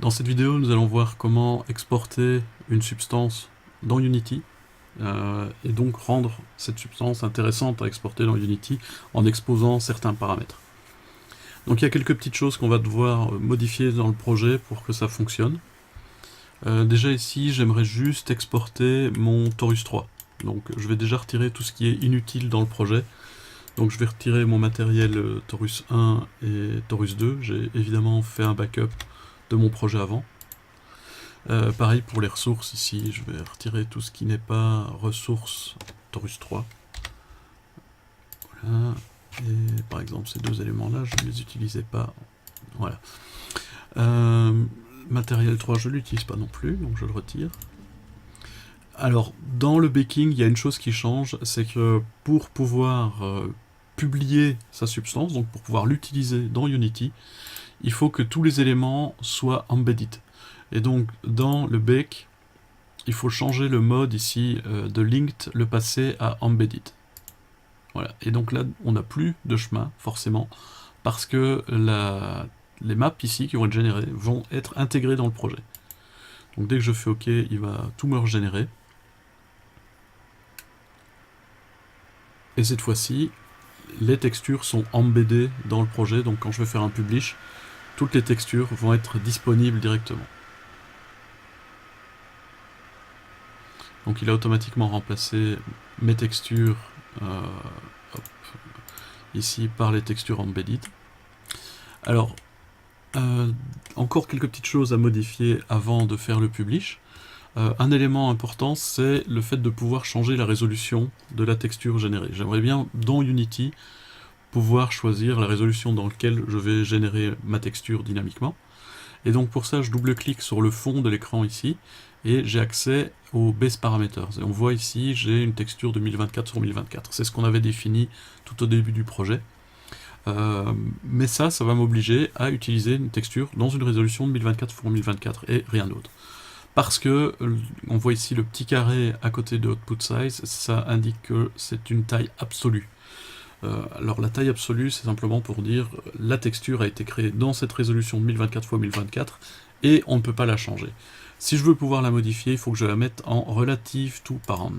Dans cette vidéo, nous allons voir comment exporter une substance dans Unity et donc rendre cette substance intéressante à exporter dans Unity en exposant certains paramètres. Donc il y a quelques petites choses qu'on va devoir modifier dans le projet pour que ça fonctionne. Déjà ici, j'aimerais juste exporter mon Torus 3. Donc je vais déjà retirer tout ce qui est inutile dans le projet. Donc je vais retirer mon matériel Torus 1 et Torus 2. J'ai évidemment fait un backup de mon projet avant. Pareil pour les ressources, ici je vais retirer tout ce qui n'est pas ressources Torus 3. Voilà. Et par exemple ces deux éléments là, je ne les utilisais pas. Voilà. Matériel 3 je ne l'utilise pas non plus, donc je le retire. Alors dans le baking, il y a une chose qui change, c'est que pour pouvoir publier sa substance, donc pour pouvoir l'utiliser dans Unity, il faut que tous les éléments soient embedded. Et donc dans le bake, il faut changer le mode ici de linked, le passer à embedded. Voilà. Et donc là, on n'a plus de chemin, forcément, parce que les maps ici qui vont être générées vont être intégrées dans le projet. Donc dès que je fais OK, il va tout me régénérer. Et cette fois-ci, les textures sont embeddées dans le projet, donc quand je vais faire un publish, toutes les textures vont être disponibles directement. Donc il a automatiquement remplacé mes textures ici par les textures embedded. Alors, encore quelques petites choses à modifier avant de faire le publish. Un élément important, c'est le fait de pouvoir changer la résolution de la texture générée. J'aimerais bien, dans Unity, pouvoir choisir la résolution dans laquelle je vais générer ma texture dynamiquement. Et donc pour ça, je double-clique sur le fond de l'écran ici, et j'ai accès aux Base Parameters. Et on voit ici, j'ai une texture de 1024 sur 1024. C'est ce qu'on avait défini tout au début du projet. Mais ça va m'obliger à utiliser une texture dans une résolution de 1024 x 1024 et rien d'autre. Parce que, on voit ici le petit carré à côté de Output Size, ça indique que c'est une taille absolue. Alors la taille absolue, c'est simplement pour dire la texture a été créée dans cette résolution de 1024 x 1024 et on ne peut pas la changer. Si je veux pouvoir la modifier, il faut que je la mette en Relative to Parent.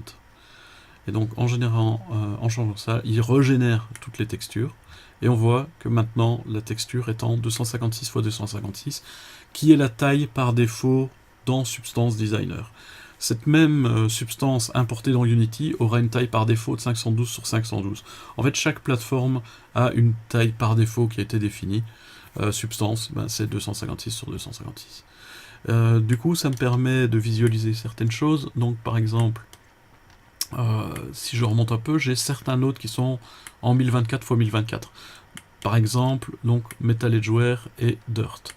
Et donc en changeant ça, il régénère toutes les textures. Et on voit que maintenant la texture est en 256 x 256, qui est la taille par défaut dans Substance Designer. Cette même substance importée dans Unity aura une taille par défaut de 512 sur 512. En fait, chaque plateforme a une taille par défaut qui a été définie. Substance, c'est 256 sur 256. Du coup, ça me permet de visualiser certaines choses. Donc, par exemple, si je remonte un peu, j'ai certains nodes qui sont en 1024 x 1024. Par exemple, donc Metal Edgeware et Dirt.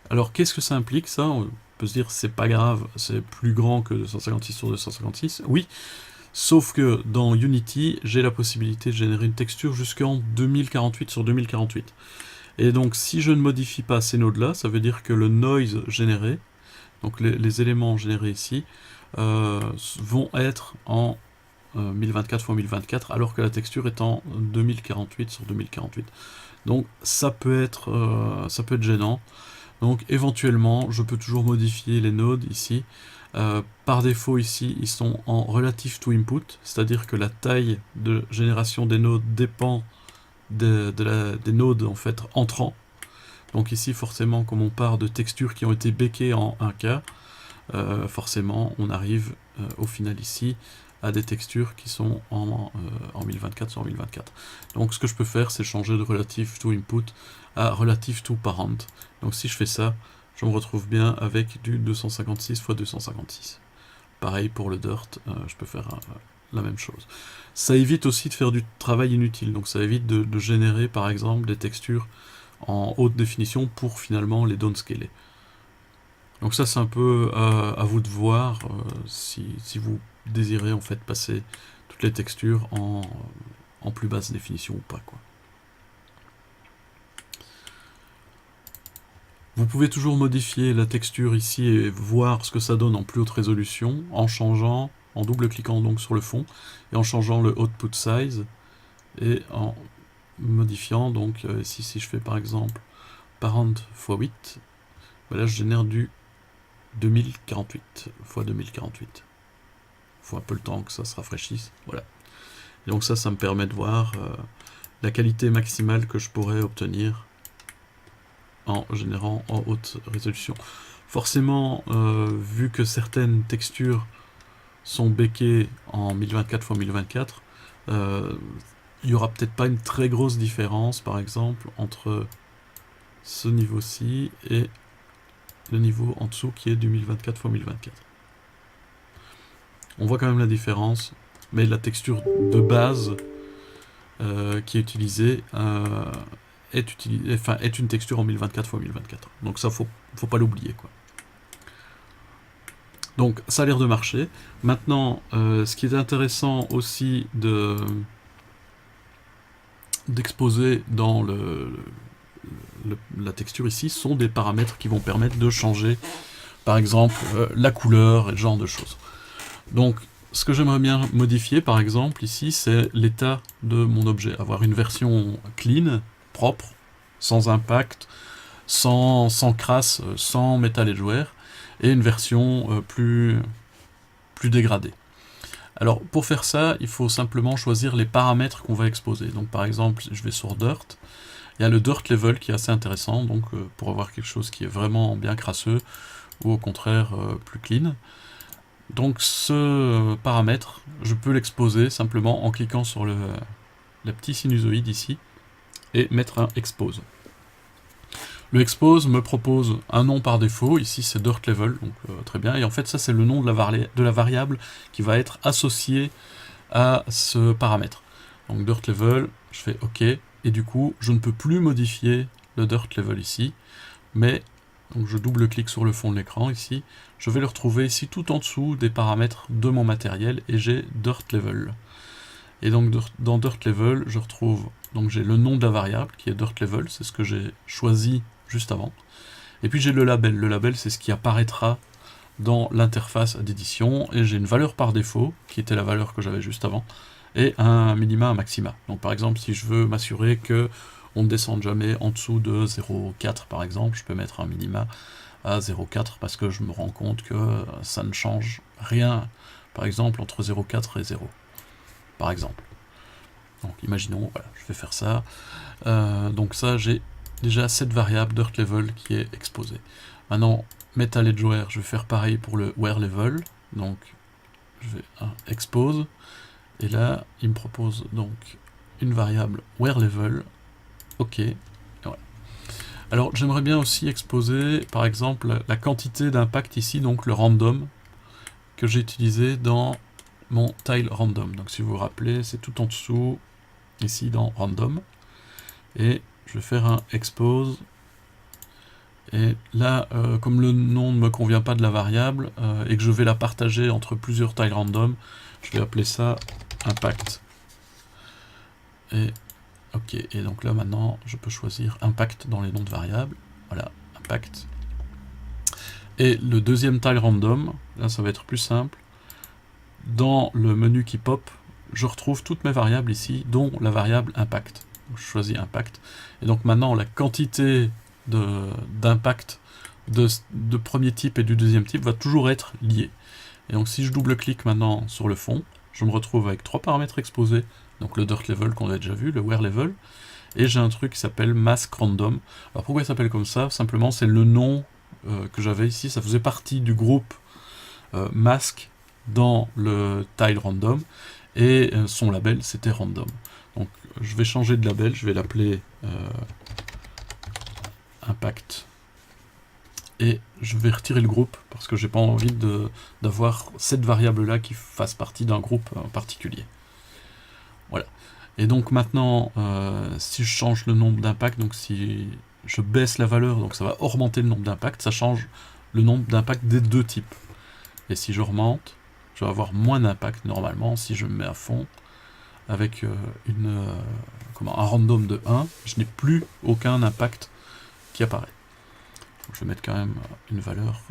Alors, qu'est-ce que ça implique, ça ? On peut se dire, c'est pas grave, c'est plus grand que 256 sur 256. Oui, sauf que dans Unity, j'ai la possibilité de générer une texture jusqu'en 2048 sur 2048. Et donc, si je ne modifie pas ces nodes-là, ça veut dire que le noise généré, donc les éléments générés ici, vont être en 1024 x 1024, alors que la texture est en 2048 sur 2048. Donc ça peut être gênant. Donc éventuellement, je peux toujours modifier les nodes ici. Par défaut ici, ils sont en relative to input, c'est-à-dire que la taille de génération des nodes dépend des nodes en fait entrants. Donc ici, forcément, comme on part de textures qui ont été bakées en 1K, forcément, on arrive au final ici à des textures qui sont en 1024 sur 1024. Donc ce que je peux faire, c'est changer de relative to input à relative to parent. Donc si je fais ça, je me retrouve bien avec du 256 x 256. Pareil pour le dirt, je peux faire la même chose. Ça évite aussi de faire du travail inutile, donc ça évite de générer par exemple des textures en haute définition pour finalement les downscaler. Donc ça c'est un peu à vous de voir si vous désirez en fait passer toutes les textures en plus basse définition ou pas, quoi. Vous pouvez toujours modifier la texture ici et voir ce que ça donne en plus haute résolution en changeant, en double-cliquant donc sur le fond et en changeant le output size et en modifiant donc ici si je fais par exemple parent x 8, Ben là je génère du 2048 fois 2048. Il faut un peu le temps que ça se rafraîchisse. Voilà. Et donc ça me permet de voir la qualité maximale que je pourrais obtenir en générant en haute résolution. Forcément, vu que certaines textures sont béquées en 1024 x 1024, il n'y aura peut-être pas une très grosse différence, par exemple, entre ce niveau-ci et le niveau en dessous qui est du 1024 x 1024. On voit quand même la différence, mais la texture de base qui est utilisée est une texture en 1024 x 1024. Donc ça, faut pas l'oublier, quoi. Donc ça a l'air de marcher. Maintenant, ce qui est intéressant aussi d'exposer dans la texture ici sont des paramètres qui vont permettre de changer, par exemple, la couleur et ce genre de choses. Donc, ce que j'aimerais bien modifier, par exemple, ici, c'est l'état de mon objet. Avoir une version clean, propre, sans impact, sans crasse, sans metal edgeware, et une version plus dégradée. Alors, pour faire ça, il faut simplement choisir les paramètres qu'on va exposer. Donc, par exemple, je vais sur Dirt. Il y a le Dirt Level qui est assez intéressant, donc pour avoir quelque chose qui est vraiment bien crasseux, ou au contraire plus clean. Donc ce paramètre, je peux l'exposer simplement en cliquant sur le petit sinusoïde ici, et mettre un expose. Le expose me propose un nom par défaut, ici c'est Dirt Level, donc très bien, et en fait ça c'est le nom de la variable qui va être associée à ce paramètre. Donc Dirt Level, je fais OK, et du coup je ne peux plus modifier le Dirt Level ici, mais donc je double-clique sur le fond de l'écran ici, je vais le retrouver ici tout en dessous des paramètres de mon matériel, et j'ai Dirt Level. Et donc dans Dirt Level, je retrouve, donc j'ai le nom de la variable qui est Dirt Level, c'est ce que j'ai choisi juste avant. Et puis j'ai le label c'est ce qui apparaîtra dans l'interface d'édition, et j'ai une valeur par défaut, qui était la valeur que j'avais juste avant, et un minima, un maxima. Donc par exemple, si je veux m'assurer que on ne descende jamais en dessous de 0,4 par exemple, je peux mettre un minima à 0,4 parce que je me rends compte que ça ne change rien, par exemple, entre 0,4 et 0, par exemple. Donc imaginons, voilà, je vais faire ça. Donc ça, j'ai déjà cette variable Dirt Level qui est exposée. Maintenant, Metal Edgeware, je vais faire pareil pour le Wear Level. Donc, je vais expose. Et là, il me propose donc une variable Wear Level. OK. Et voilà. Alors, j'aimerais bien aussi exposer, par exemple, la quantité d'impact ici, donc le random, que j'ai utilisé dans mon tile random. Donc, si vous vous rappelez, c'est tout en dessous, ici dans random. Et je vais faire un expose. Et là, comme le nom ne me convient pas de la variable, et que je vais la partager entre plusieurs tiles random, je vais appeler ça impact. Et OK, et donc là maintenant, je peux choisir impact dans les noms de variables. Voilà, impact. Et le deuxième tile random, là ça va être plus simple. Dans le menu qui pop, je retrouve toutes mes variables ici, dont la variable impact. Donc, je choisis impact. Et donc maintenant, la quantité d'impact de premier type et du deuxième type va toujours être liée. Et donc si je double-clique maintenant sur le fond, je me retrouve avec trois paramètres exposés, donc le Dirt Level qu'on a déjà vu, le Wear Level, et j'ai un truc qui s'appelle Mask Random. Alors pourquoi il s'appelle comme ça? Simplement c'est le nom que j'avais ici, ça faisait partie du groupe Mask dans le tile random, et son label c'était random. Donc je vais changer de label, je vais l'appeler impact, et je vais retirer le groupe parce que j'ai pas envie d'avoir cette variable là qui fasse partie d'un groupe en particulier. Voilà. Et donc maintenant, si je change le nombre d'impact, donc si je baisse la valeur, donc ça va augmenter le nombre d'impact, ça change le nombre d'impact des deux types. Et si je remonte, je vais avoir moins d'impact normalement si je me mets à fond avec un random de 1, je n'ai plus aucun impact qui apparaît. Donc je vais mettre quand même une valeur,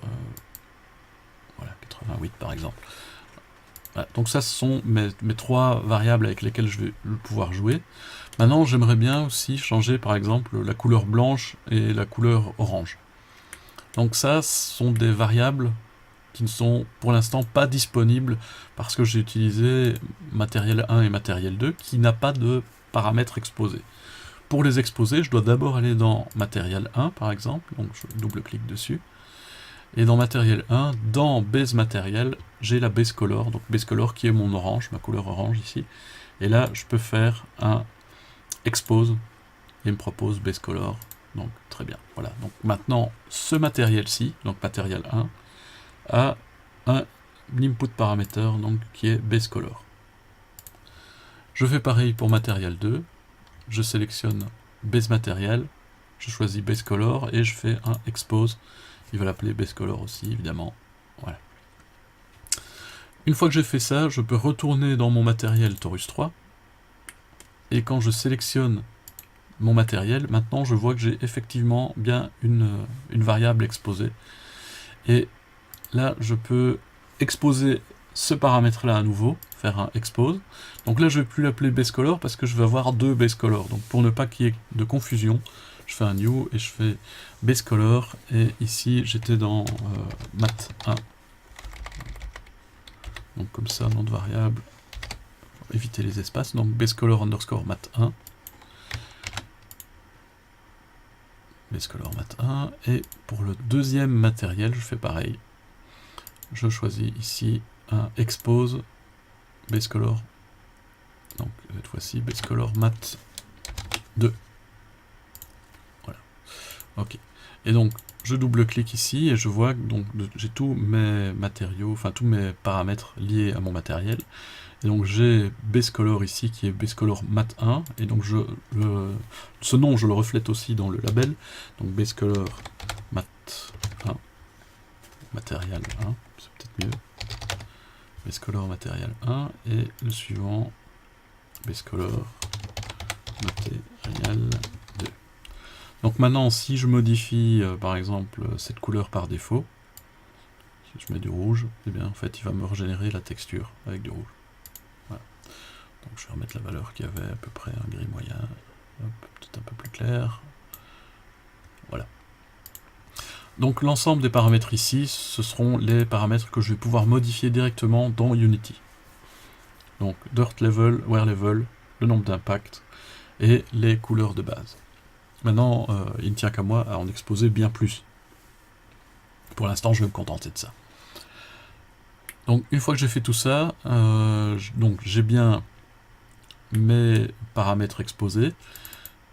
voilà, 88 par exemple. Voilà, donc ça, ce sont mes trois variables avec lesquelles je vais pouvoir jouer. Maintenant, j'aimerais bien aussi changer par exemple la couleur blanche et la couleur orange. Donc ça, ce sont des variables qui ne sont pour l'instant pas disponibles parce que j'ai utilisé matériel 1 et matériel 2 qui n'a pas de paramètres exposés. Pour les exposer, je dois d'abord aller dans matériel 1 par exemple, donc je double-clique dessus. Et dans matériel 1, dans base matériel, j'ai la base color, donc base color qui est mon orange, ma couleur orange ici. Et là, je peux faire un expose, et il me propose base color, donc très bien. Voilà, donc maintenant, ce matériel-ci, donc matériel 1, a un input parameter, donc qui est base color. Je fais pareil pour matériel 2, je sélectionne base matériel, je choisis base color, et je fais un expose. Il va l'appeler base color aussi, évidemment. Voilà. Une fois que j'ai fait ça, je peux retourner dans mon matériel Torus 3. Et quand je sélectionne mon matériel, maintenant je vois que j'ai effectivement bien une variable exposée. Et là, je peux exposer ce paramètre-là à nouveau, faire un expose. Donc là, je ne vais plus l'appeler base color parce que je vais avoir deux base color. Donc pour ne pas qu'il y ait de confusion, je fais un new et je fais base color, et ici j'étais dans mat 1. Donc comme ça, nom de variable, pour éviter les espaces, donc base color underscore mat 1. Base color mat 1, et pour le deuxième matériel, je fais pareil. Je choisis ici un expose base color, donc cette fois-ci base color mat 2. Voilà. Ok. Et donc je double-clique ici et je vois que j'ai tous mes matériaux, enfin tous mes paramètres liés à mon matériel. Et donc j'ai base color ici qui est base color mat 1, et donc ce nom je le reflète aussi dans le label, donc base color mat 1, matériel 1, c'est peut-être mieux, base color matériel 1, et le suivant base color matériel 2. Donc maintenant, si je modifie par exemple cette couleur par défaut, si je mets du rouge, et bien en fait il va me régénérer la texture avec du rouge. Voilà. Donc je vais remettre la valeur qui avait à peu près un gris moyen, peut-être un peu plus clair. Voilà. Donc l'ensemble des paramètres ici, ce seront les paramètres que je vais pouvoir modifier directement dans Unity. Donc dirt level, wear level, le nombre d'impacts et les couleurs de base. Maintenant, il ne tient qu'à moi à en exposer bien plus. Pour l'instant, je vais me contenter de ça. Donc, une fois que j'ai fait tout ça, donc j'ai bien mes paramètres exposés.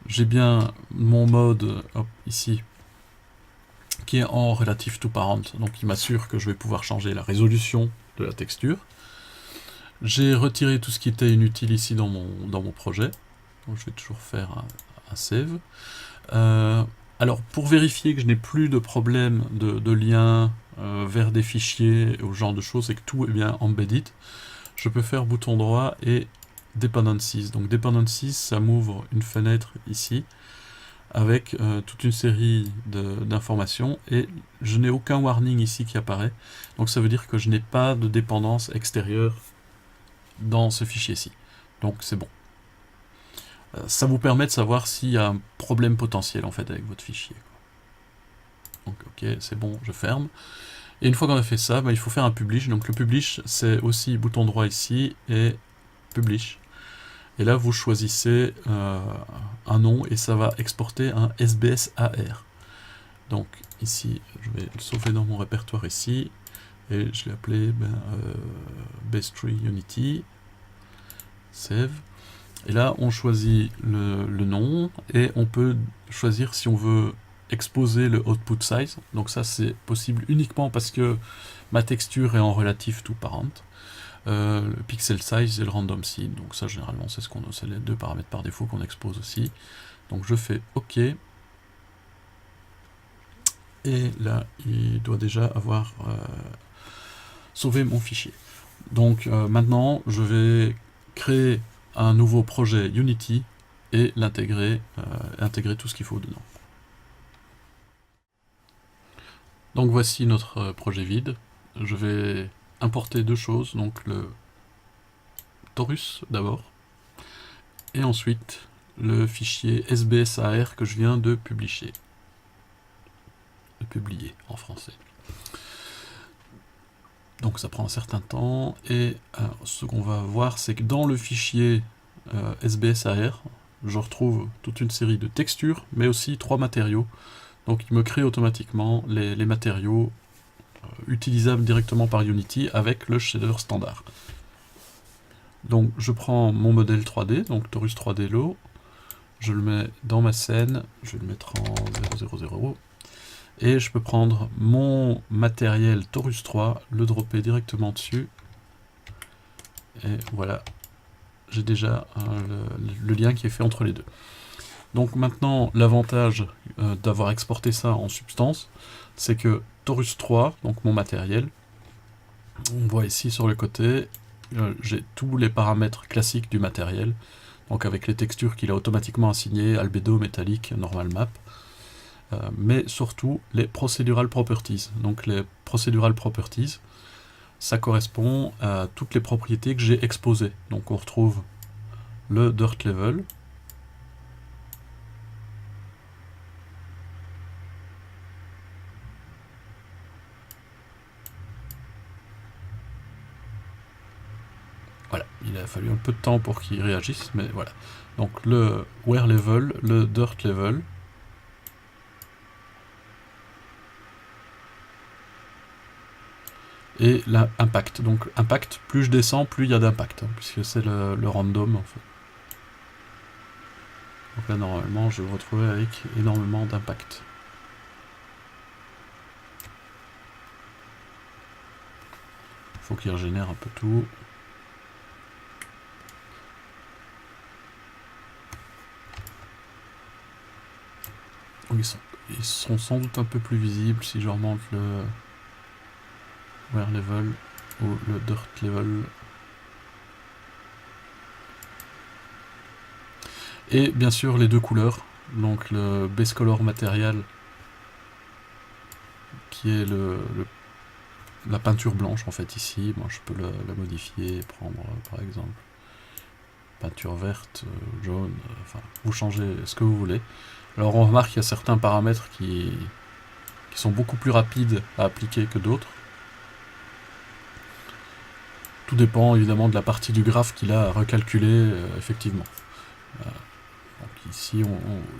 J'ai bien mon mode, hop, ici, qui est en relative to parent, donc qui m'assure que je vais pouvoir changer la résolution de la texture. J'ai retiré tout ce qui était inutile ici dans mon projet. Donc, je vais toujours faire un save. Alors, pour vérifier que je n'ai plus de problème de lien vers des fichiers ou ce genre de choses et que tout est bien embedded, je peux faire bouton droit et dependencies. Donc dependencies, ça m'ouvre une fenêtre ici avec toute une série d'informations, et je n'ai aucun warning ici qui apparaît. Donc ça veut dire que je n'ai pas de dépendance extérieure dans ce fichier-ci. Donc c'est bon. Ça vous permet de savoir s'il y a un problème potentiel en fait avec votre fichier. Donc ok, c'est bon, je ferme. Et une fois qu'on a fait ça, il faut faire un publish. Donc le publish, c'est aussi bouton droit ici et publish. Et là, vous choisissez un nom et ça va exporter un SBS AR. Donc ici, je vais le sauver dans mon répertoire ici et je l'ai appelé Base-Tree Unity. Save. Et là, on choisit le nom et on peut choisir si on veut exposer le output size. Donc ça, c'est possible uniquement parce que ma texture est en relative to parent. Le pixel size et le random seed. Donc ça, généralement, c'est les deux paramètres par défaut qu'on expose aussi. Donc je fais OK. Et là, il doit déjà avoir sauvé mon fichier. Donc maintenant, je vais créer un nouveau projet Unity et l'intégrer, intégrer tout ce qu'il faut dedans. Donc voici notre projet vide. Je vais importer deux choses, donc le Torus d'abord, et ensuite le fichier SBSAR que je viens de publier. publié en français. Donc ça prend un certain temps, et ce qu'on va voir, c'est que dans le fichier SBSAR, je retrouve toute une série de textures, mais aussi 3 matériaux. Donc il me crée automatiquement les matériaux utilisables directement par Unity avec le shader standard. Donc je prends mon modèle 3D, donc Torus 3D Low, je le mets dans ma scène, je vais le mettre en 000, et je peux prendre mon matériel Torus 3, le dropper directement dessus, et voilà, j'ai déjà le lien qui est fait entre les deux. Donc maintenant, l'avantage d'avoir exporté ça en Substance, c'est que Torus 3, donc mon matériel, on voit ici sur le côté, j'ai tous les paramètres classiques du matériel, donc avec les textures qu'il a automatiquement assignées, albédo, métallique, normal map, mais surtout les procedural properties. Donc les procedural properties, ça correspond à toutes les propriétés que j'ai exposées. Donc on retrouve le dirt level, voilà, il a fallu un peu de temps pour qu'il réagisse, mais voilà. Donc le wear level, le dirt level, et l'impact. Donc impact, plus je descends, plus il y a d'impact, hein, puisque c'est le random en fait. Donc là normalement je vais me retrouver avec énormément d'impact. Faut qu'il régénère un peu tout. Ils sont sans doute un peu plus visibles si je remonte le wear level ou le dirt level. Et bien sûr les deux couleurs, donc le base color material qui est la peinture blanche en fait ici, moi je peux la modifier, prendre par exemple peinture verte, jaune, enfin vous changez ce que vous voulez. Alors on remarque qu'il y a certains paramètres qui sont beaucoup plus rapides à appliquer que d'autres. Tout dépend évidemment de la partie du graphe qu'il a à recalculer effectivement. Donc ici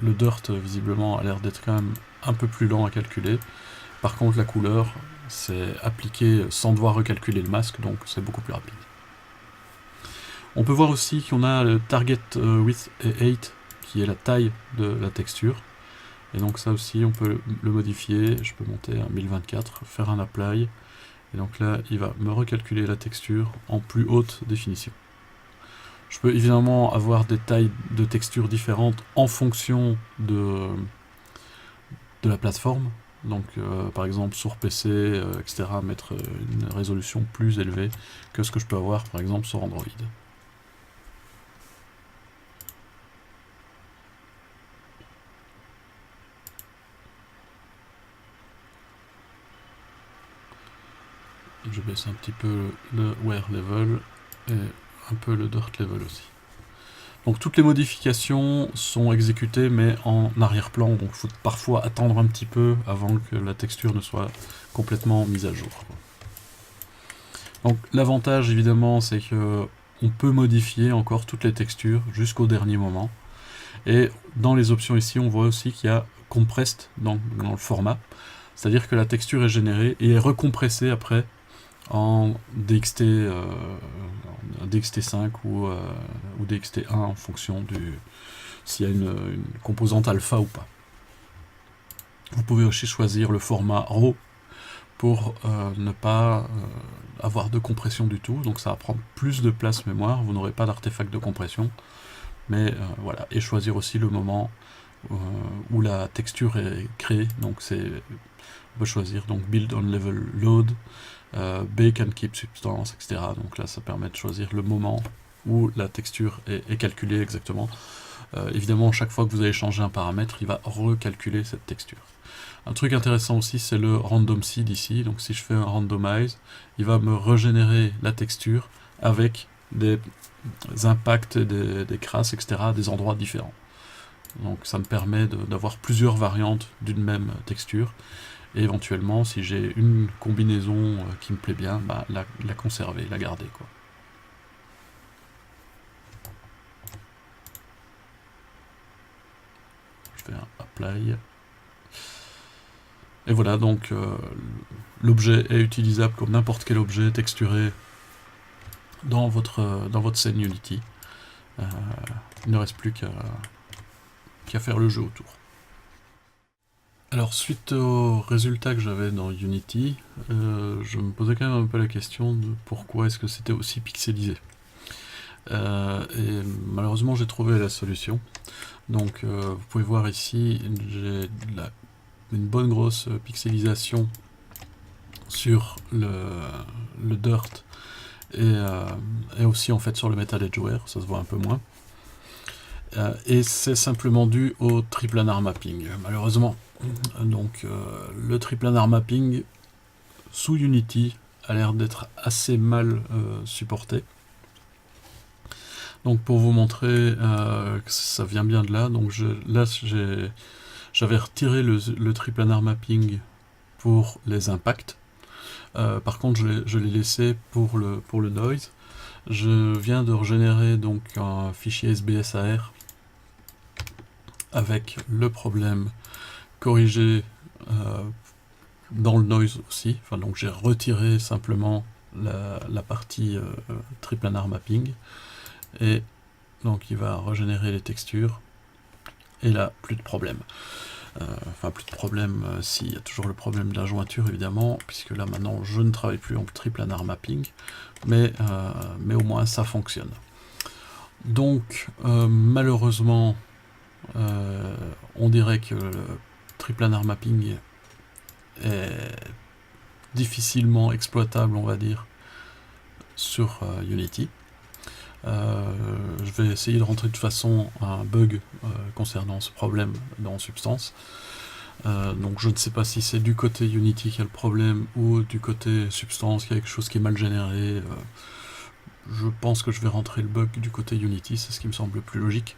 le dirt visiblement a l'air d'être quand même un peu plus lent à calculer. Par contre la couleur c'est appliqué sans devoir recalculer le masque, donc c'est beaucoup plus rapide. On peut voir aussi qu'on a le target width et height qui est la taille de la texture. Et donc ça aussi on peut le modifier, je peux monter à 1024, faire un apply, et donc là il va me recalculer la texture en plus haute définition. Je peux évidemment avoir des tailles de texture différentes en fonction de la plateforme, donc par exemple sur PC, etc., mettre une résolution plus élevée que ce que je peux avoir par exemple sur Android. Je baisse un petit peu le wear level et un peu le dirt level aussi. Donc toutes les modifications sont exécutées mais en arrière-plan, donc il faut parfois attendre un petit peu avant que la texture ne soit complètement mise à jour. Donc l'avantage évidemment c'est que on peut modifier encore toutes les textures jusqu'au dernier moment. Et dans les options ici on voit aussi qu'il y a compressed dans le format, c'est-à-dire que la texture est générée et est recompressée après en DXT, DXT5 ou DXT1 en fonction s'il y a une composante alpha ou pas. Vous pouvez aussi choisir le format RAW pour ne pas avoir de compression du tout, donc ça va prendre plus de place mémoire, vous n'aurez pas d'artefact de compression, mais voilà, et choisir aussi le moment où la texture est créée, donc on peut choisir donc build on level load, bake and keep substance, etc. Donc là ça permet de choisir le moment où la texture est calculée exactement. Évidemment chaque fois que vous allez changer un paramètre, il va recalculer cette texture. Un truc intéressant aussi c'est le random seed ici, donc si je fais un randomize, il va me régénérer la texture avec des impacts, des crasses, etc. à des endroits différents. Donc ça me permet d'avoir plusieurs variantes d'une même texture. et éventuellement, si j'ai une combinaison qui me plaît bien, bah, la conserver, la garder, quoi. Je fais un apply. Et voilà, donc l'objet est utilisable comme n'importe quel objet texturé dans votre scène Unity. Il ne reste plus qu'à faire le jeu autour. Alors, suite aux résultats que j'avais dans Unity, je me posais quand même un peu la question de pourquoi est-ce que c'était aussi pixelisé. Et malheureusement, j'ai trouvé la solution. Donc, vous pouvez voir ici, j'ai une bonne grosse pixelisation sur le dirt et aussi en fait sur le metal edgeware, ça se voit un peu moins. Et c'est simplement dû au triplanar mapping, malheureusement. Donc le triplanar mapping sous Unity a l'air d'être assez mal supporté. Donc pour vous montrer que ça vient bien de là, donc j'avais retiré le triplanar mapping pour les impacts. Par contre, je l'ai laissé pour le noise. Je viens de régénérer donc un fichier SBSAR avec le problème corrigé dans le noise aussi. Enfin, donc j'ai retiré simplement la partie triplanar mapping et donc il va régénérer les textures et là plus de problème. Enfin plus de problème s'il y a toujours le problème de la jointure évidemment, puisque là maintenant je ne travaille plus en triplanar mapping, mais au moins ça fonctionne. Donc malheureusement on dirait que le triplanar mapping est difficilement exploitable, on va dire, sur Unity. Je vais essayer de rentrer de toute façon un bug concernant ce problème dans Substance. Donc je ne sais pas si c'est du côté Unity qui a le problème ou du côté Substance qui a quelque chose qui est mal généré. Je pense que je vais rentrer le bug du côté Unity, c'est ce qui me semble le plus logique.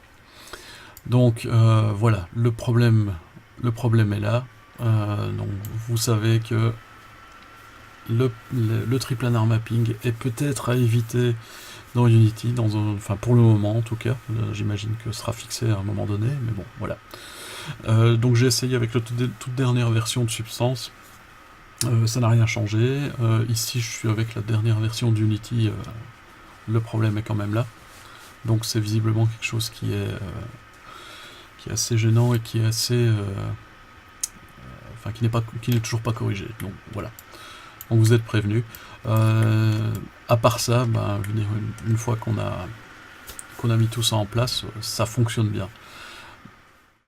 Donc voilà, le problème est là. Donc vous savez que le triplanar mapping est peut-être à éviter dans Unity, enfin pour le moment en tout cas. J'imagine que ce sera fixé à un moment donné, mais bon, voilà. Donc j'ai essayé avec la toute dernière version de Substance. Ça n'a rien changé. Ici je suis avec la dernière version d'Unity. Le problème est quand même là. Donc c'est visiblement quelque chose qui est assez gênant et qui est assez... enfin qui n'est toujours pas corrigé. Donc voilà. Donc vous êtes prévenus. À part ça, ben, je veux dire, une fois qu'on a mis tout ça en place, ça fonctionne bien.